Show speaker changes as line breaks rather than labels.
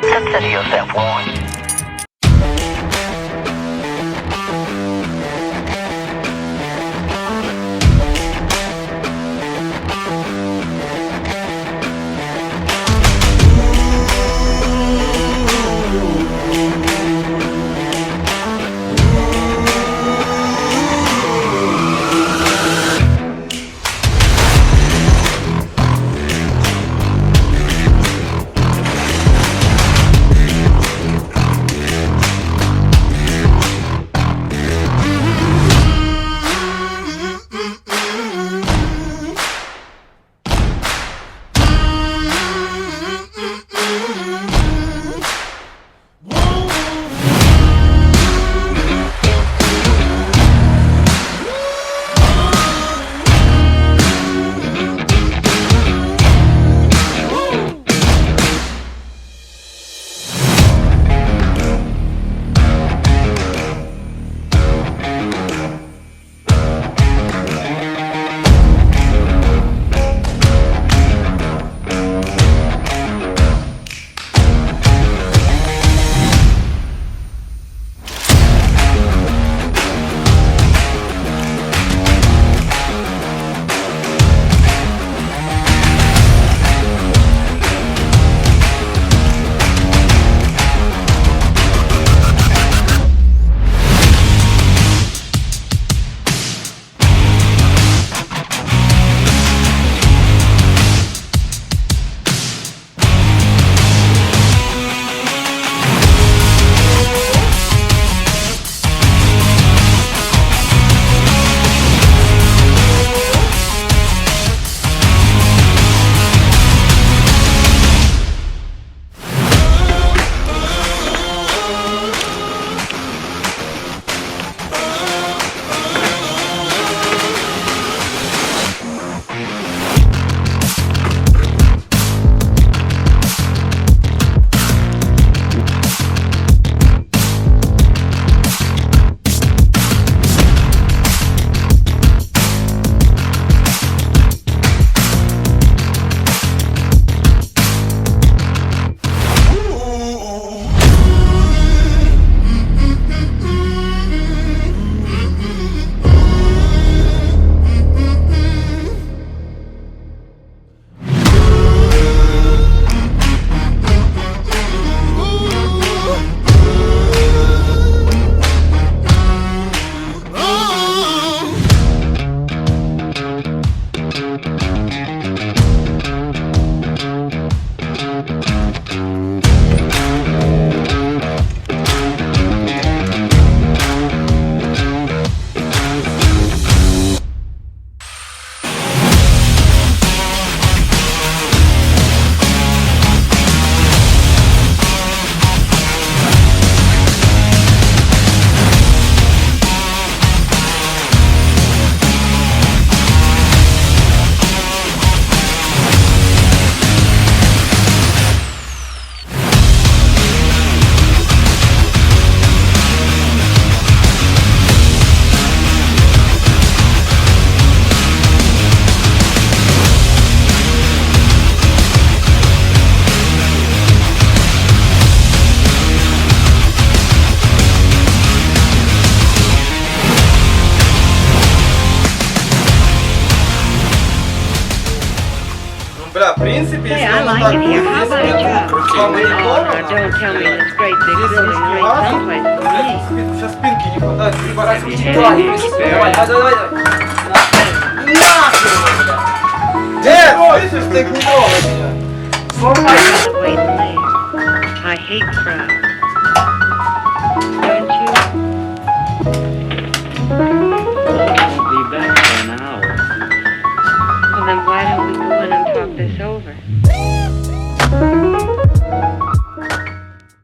Consider yourself warned.
Бля, в принципе, если
I
он
like
так
it here. How
будет,
about you?
по монитору,
Don't tell me this great big
здесь
building
есть
right
класс,
someplace for
блядь,
me.
сейчас спинки не хватает, переворачивай.
Yeah.
Давай, в принципе, давай, давай. Нахуй, блядь! Дед, слышишь, ты не трогай меня! Сломай!
Wait, I hate crowds.